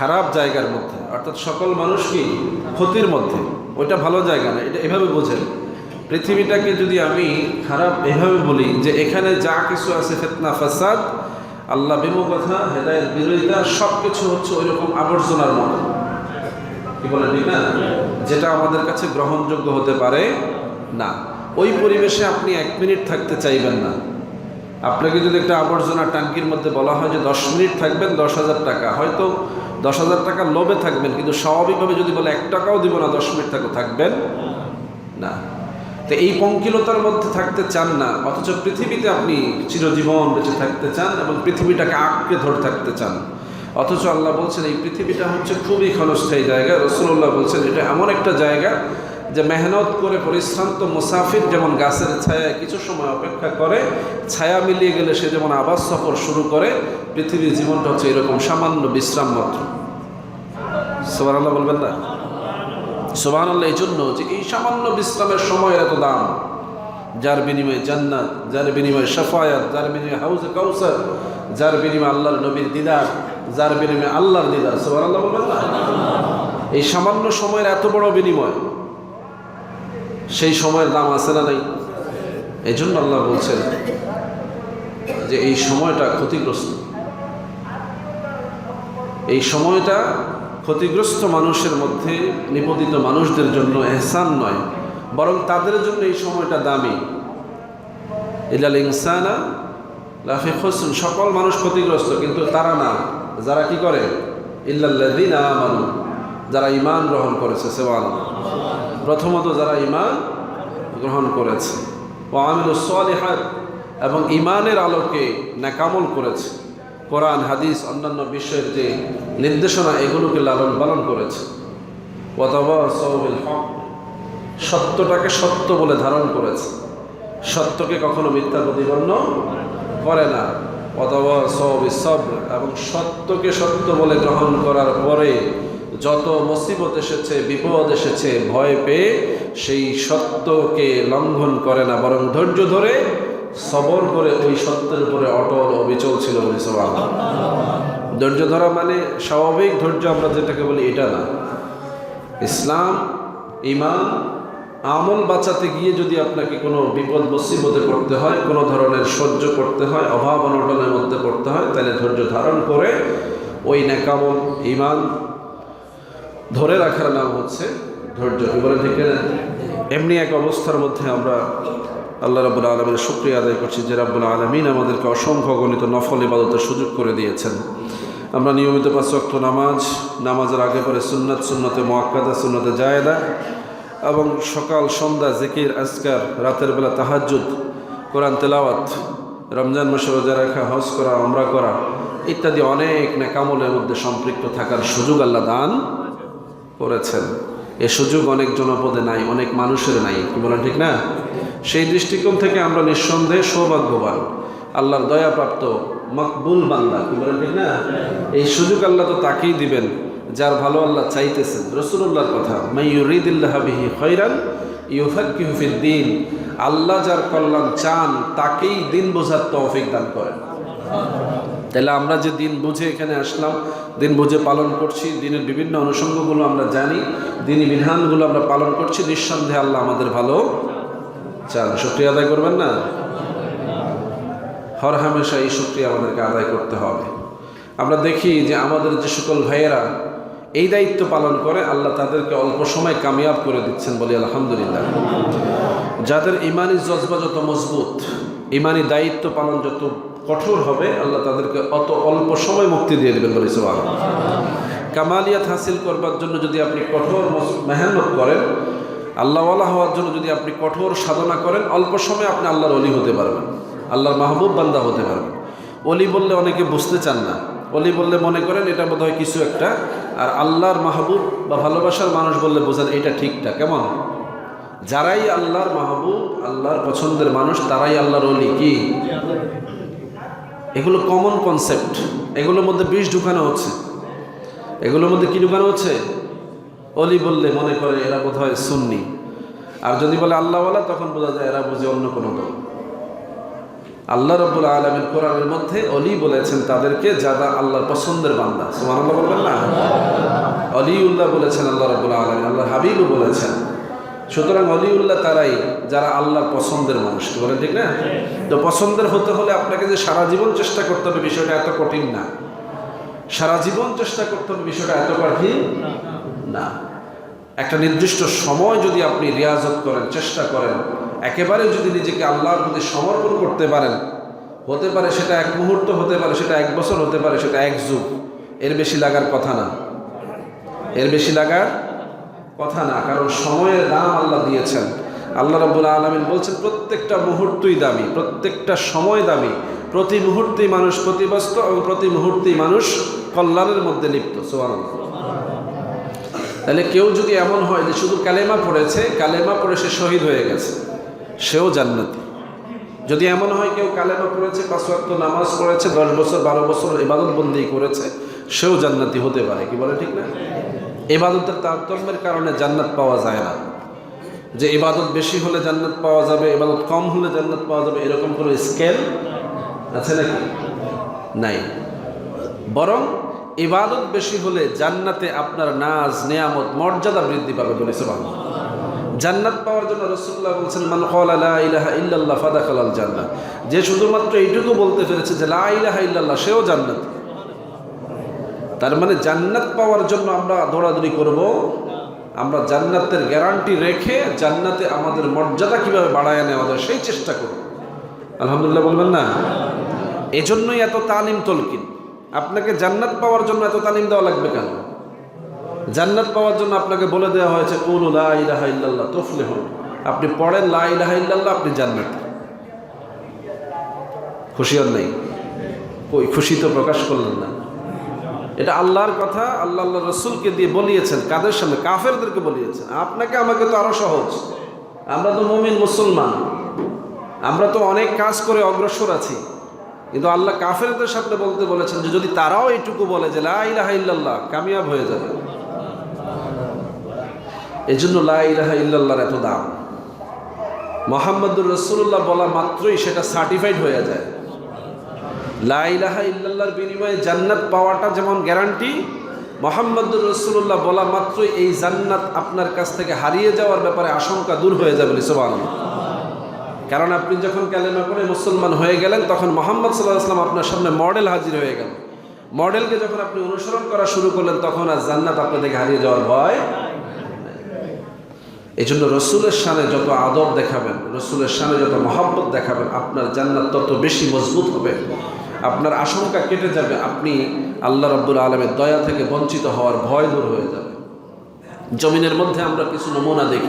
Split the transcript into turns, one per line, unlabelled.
খারাপ জায়গার মধ্যে, অর্থাৎ সকল মানুষ কি ক্ষতির মধ্যে, ওইটা ভালো জায়গা না। এটা এভাবে বোঝেন, পৃথিবীটাকে যদি আমি খারাপ এভাবে বলি যে এখানে যা কিছু আছে ফিতনা ফাসাদ, আল্লাহ বিমুখতা, হেদায়েত বিরোধিতা, সব কিছু হচ্ছে ওই রকম আবর্জনার মতো, কি বলে ঠিক না, যেটা আমাদের কাছে গ্রহণযোগ্য হতে পারে না। ওই পরিবেশে আপনি 1 মিনিট থাকতে চাইবেন না। আপনাকে যদি একটা আবর্জনা ট্যাঙ্কির মধ্যে বলা হয় যে 10 মিনিট থাকবেন 10,000 টাকা, হয়তো 10,000 টাকার লোভে থাকবেন, কিন্তু স্বাভাবিকভাবে যদি বলে 1 টাকাও দিব না 10 মিনিট থাকবেন না। তো এই পঙ্কিলতার মধ্যে থাকতে চান না, অথচ পৃথিবীতে আপনি চিরজীবন বেঁচে থাকতে চান এবং পৃথিবীটাকে আঁকড়ে ধরে থাকতে চান। অথচ আল্লাহ বলছেন এই পৃথিবীটা হচ্ছে খুবই ক্ষণস্থায়ী জায়গা। রাসূলুল্লাহ বলছেন এটা এমন একটা জায়গা যে মেহনত করে পরিশ্রান্ত মুসাফির যেমন গাছের ছায়ায় কিছু সময় অপেক্ষা করে, ছায়া মিলিয়ে গেলে সে যেমন আবার সফর শুরু করে, পৃথিবীর জীবনটা হচ্ছে এরকম সামান্য বিশ্রাম মাত্র। সুবহানাল্লাহ বলবেন না? সুবহানাল্লাহ। এই জন্য যে এই সামান্য বিশ্রামের সময়ের এত দাম, যার বিনিময়ে জান্নাত, যার বিনিময়ে শাফায়াত, যার বিনিময়ে হাউজে কাউসার, যার বিনিময়ে আল্লাহর নবীর দিদার, যার বিনিময়ে আল্লাহর দিদার। সুবহানাল্লাহ বলবেন না? এই সামান্য সময়ের এত বড় বিনিময়, সেই সময়ের দাম আছে না নাই? এই জন্য আল্লাহ বলছেন যে এই সময়টা ক্ষতিগ্রস্ত, এই সময়টা ক্ষতিগ্রস্ত মানুষের মধ্যে, নিপতিত মানুষদের জন্য এহসান নয়, বরং তাদের জন্য এই সময়টা দামি। ইল্লাল ইনসানা লাফি খুসর, সকল মানুষ ক্ষতিগ্রস্ত, কিন্তু তারা না, যারা কি করে, ইল্লাল্লাযীনা আমানু, যারা ঈমান গ্রহণ করেছে। সুবহানাল্লাহ। প্রথমত যারা ঈমান গ্রহণ করেছে, ওয়া আমিলুস সালিহাত, এবং ঈমানের আলোকে নেকামল করেছে, কোরআন হাদিস অন্যান্য বিষয়ের যে নির্দেশনা এগুলোকে লালন পালন করেছে, ওয়া তাওয়াসাউ বিল হক, সত্যটাকে সত্য বলে ধারণ করেছে, সত্যকে কখনো মিথ্যা প্রতিপন্ন করে না, ওয়া তাওয়াসাউ বিস সবর, এবং সত্যকে সত্য বলে গ্রহণ করার পরে যত মুসিবত এসেছে, বিপদ এসেছে, ভয় পেয়ে সেই সত্যকে লঙ্ঘন করে না, বরং ধৈর্য ধরে সবর করে ওই সত্যের উপরে অটল অবিচল ছিল। ধৈর্য ধরা মানে স্বাভাবিক ধৈর্য আমরা যেটাকে বলি এটা না। ইসলাম, ঈমান, আমল বাঁচাতে গিয়ে যদি আপনাকে কোনো বিপদ মুসিবতে পড়তে হয়, কোনো ধরনের সহ্য করতে হয়, অভাব অনটনের মধ্যে পড়তে হয়, তাহলে ধৈর্য ধারণ করে ওই নেকামল ঈমান ধরে রাখার নাম হচ্ছে ধৈর্য। কি বলে ঠিক না? এমনি এক অবস্থার মধ্যে আমরা আল্লাহ রাব্বুল আলামিনের শুকরিয়া আদায় করছি যে রাব্বুল আলামিন আমাদেরকে অসংখ্য গণিত নফল ইবাদতের সুযোগ করে দিয়েছেন। আমরা নিয়মিত 5 ওয়াক্ত নামাজ, নামাজের আগে পরে সুন্নাত, সুন্নতে মুআক্কাদা, সুন্নতে জায়েদা, এবং সকাল সন্ধ্যা জিকির আজকার, রাতের বেলা তাহাজ্জুদ, কোরআন তেলাওয়াত, রমজান মাসে রোজা রাখা, হজ করা, উমরা করা ইত্যাদি অনেক নেকামলের মধ্যে সম্পৃক্ত থাকার সুযোগ আল্লাহ দান করেছেন। এ সুযোগ অনেক জনপদে নাই, অনেক মানুষের নাই। কি বলেন ঠিক না? সেই দৃষ্টিকোণ থেকে আমরা নিঃসন্দেহে সৌভাগ্যবান, আল্লাহর দয়াপ্রাপ্ত মকবুল বান্দা। কি বলেন ঠিক না? এই সুযোগ আল্লাহ তো তাকেই দিবেন যার ভালো আল্লাহ চাইতেছেন। রাসূলুল্লাহর কথা, মান ইউরিদিল্লাহু বিহি খায়রান ইউফাক্কিহু ফিদ্দীন, আল্লাহ যার কল্যাণ চান তাকেই দিন বোঝার তৌফিক দান করেন। তাহলে আমরা যে দিন বুঝে এখানে আসলাম, দিন বুঝে পালন করছি, দিনের বিভিন্ন অনুষঙ্গগুলো আমরা জানি, দিনী বিধানগুলো আমরা পালন করছি, নিঃসন্দেহে আল্লাহ আমাদের ভালো চান। শুকরিয়া আদায় করবেন না? হর হামেশা এই শুকরিয়া আমাদেরকে আদায় করতে হবে। আমরা দেখি যে আমাদের যে সকল ভাইয়েরা এই দায়িত্ব পালন করে, আল্লাহ তাদেরকে অল্প সময় কামিয়াব করে দিচ্ছেন, বলি আলহামদুলিল্লাহ। যাদের ইমানি জজবা যত মজবুত, ইমানি দায়িত্ব পালন যত কঠোর হবে, আল্লাহ তাদেরকে অত অল্প সময় মুক্তি দিয়ে দেবেন, বলি সুবহানাল্লাহ। কামালিয়াত হাসিল করবার জন্য যদি আপনি কঠোর মেহনত করেন, আল্লাহওয়ালা হওয়ার জন্য যদি আপনি কঠোর সাধনা করেন, অল্প সময়ে আপনি আল্লাহর অলি হতে পারবেন, আল্লাহর মাহবুব বান্দা হতে পারবেন। অলি বললে অনেকে বুঝতে চান না, অলি বললে মনে করেন এটা বোধ হয় কিছু একটা, আর আল্লাহর মাহবুব বা ভালোবাসার মানুষ বললে বোঝেন এটা ঠিকটা কেমন। যারাই আল্লাহর মাহবুব, আল্লাহর পছন্দের মানুষ, তারাই আল্লাহর অলি। কি এগুলো কমন কনসেপ্ট, এগুলোর মধ্যে বিষ ঢুকানো হচ্ছে। এগুলোর মধ্যে কি ঢুকানো হচ্ছে? অলি বললে মনে করে এরা বোধ হয় সুন্নি, আর যদি বলে আল্লাহওয়ালা তখন বোঝা যায় এরা বুঝে অন্য কোনো দল। আল্লাহ রাব্বুল আলামিন কোরআনের মধ্যে অলি বলেছেন তাদেরকে যারা আল্লাহর পছন্দের বান্দা। সুবহানাল্লাহ বলবেন না? অলিউল্লাহ বলেছেন আল্লাহ রাব্বুল আলামিন, আল্লাহর হাবিবও বলেছেন। সুতরাং অলিউল্লাহ তারাই যারা আল্লাহর পছন্দের মানুষ, বলেন ঠিক না? তো পছন্দের হতে হলে আপনাকে যে সারা জীবন চেষ্টা করতে হবে বিষয়টা এত কঠিন না। সারা জীবন চেষ্টা করতে হবে বিষয়টা এত কঠিন না। একটা নির্দিষ্ট সময় যদি আপনি রিয়াজত করেন, চেষ্টা করেন, একেবারে যদি নিজেকে আল্লাহর প্রতি সমর্পণ করতে পারেন, হতে পারে সেটা 1 মুহূর্ত, হতে পারে সেটা 1 বছর, হতে পারে সেটা 1 যুগ। এর বেশি লাগার কথা না, এর বেশি লাগার কথা না। কারণ সময়ের দাম আল্লাহ দিয়েছেন। আল্লাহ রাব্বুল আলামিন বলছেন প্রত্যেকটা মুহূর্তই দামি, প্রত্যেকটা সময় দামি, প্রতি মুহূর্তেই মানুষ ক্ষতিগ্রস্ত এবং প্রতি মুহূর্তেই মানুষ কল্যাণের মধ্যে লিপ্ত। সুবহানাল্লাহ। তাহলে কেউ যদি এমন হয় যে শুধু কালেমা পড়েছে, কালেমা পড়ে সে শহীদ হয়ে গেছে, সেও জান্নাতি। যদি এমন হয় কেউ কালেমা পড়েছে, 5 ওয়াক্ত নামাজ পড়েছে, 10 বছর 12 বছর ইবাদত বন্দেগী করেছে, সেও জান্নাতি হতে পারে। কি বলে ঠিক না? ইবাদতের তারতম্যের কারণে জান্নাত পাওয়া যায় না, যে ইবাদত বেশি হলে জান্নাত পাওয়া যাবে, ইবাদত কম হলে জান্নাত পাওয়া যাবে, এরকম কোনো স্কেল আছে নাকি? নাই। বরং ইবাদত বেশি হলে জান্নাতে আপনার নাজ, নেয়ামত, মর্যাদা বৃদ্ধি পাবে বলে সুবহানাল্লাহ। জান্নাত পাওয়ার জন্য রাসূলুল্লাহ বলেছেন, মান ক্বালা লা ইলাহা ইল্লাল্লাহ ফাদাখালাল জান্নাহ। যে শুধুমাত্র এইটুকু বলতে পেরেছে যে লা ইলাহা ইল্লাল্লাহ, সেও জান্নাত। তার মানে জান্নাত পাওয়ার জন্য আমরা দৌড়াদৌড়ি করব, আমরা জান্নাতের গ্যারান্টি রেখে জান্নাতে আমাদের মর্যাদা কিভাবে বাড়ায় নেওয়া যায় সেই চেষ্টা করব। আলহামদুলিল্লাহ বলবেন না? এজন্যই এত তালিম তলকিন। আপনাকে জান্নাত পাওয়ার জন্য এত তালিম দেওয়া লাগবে কেন? জান্নাত পাওয়ার জন্য আপনাকে বলে দেওয়া হয়েছে কুলু লা ইলাহা ইল্লাল্লাহ তুফলিহুন। আপনি পড়েন লা ইলাহা ইল্লাল্লাহ, আপনি জান্নাত। খুশি হন নাই? ওই খুশি তো প্রকাশ করলেন না। এটা আল্লাহর কথা, আল্লাহ আল্লাহ রসুলকে দিয়ে বলিয়েছেন। কাদের সামনে? কাফেরদেরকে বলিয়েছেন। আপনাকে আমাকে তো আরো সহজ, আমরা তো মুমিন মুসলমান, আমরা তো অনেক কাজ করে অগ্রসর আছি। কিন্তু আল্লাহ কাফেরদের সামনে বলতে বলেছেন যে যদি তারাও এইটুকু বলে যে লা ইলাহা ইল্লাল্লাহ, কামিয়াব হয়ে যাবে। এজন্য লা ইলাহা ইল্লাল্লাহর এত দাম। মুহাম্মদুর রাসূলুল্লাহ বলা মাত্রই সেটা সার্টিফাইড হয়ে যায়। লা ইলাহা ইল্লাল্লাহর বিনিময়ে জান্নাত পাওয়াটা যেমন গ্যারান্টি, মুহাম্মদুর রাসূলুল্লাহ বলা মাত্রই এই জান্নাত আপনার কাছ থেকে হারিয়ে যাওয়ার ব্যাপারে আশঙ্কা দূর হয়ে যাবে। সুবহানাল্লাহ। কারণ আপনি যখন কালেমা পড়ে মুসলমান হয়ে গেলেন, তখন মুহাম্মদ সাল্লাল্লাহু আলাইহি ওয়াসাল্লাম আপনার সামনে মডেল হাজির হয়ে গেল। মডেলকে যখন আপনি অনুসরণ করা শুরু করলেন, তখন আর জান্নাত আপনার থেকে হারিয়ে যাওয়ার ভয়। এই জন্য রসুলের শানে যত আদব দেখাবেন, রসুলের শানে যত মহব্বত দেখাবেন, আপনার জান্নাত তত বেশি মজবুত হবে। আপনার আশঙ্কা কেটে যাবে, আপনি আল্লাহ রাব্বুল আলামিনের দয়া থেকে বঞ্চিত হওয়ার ভয় দূর হয়ে যাবে। জমিনের মধ্যে আমরা কিছু নমুনা দেখি।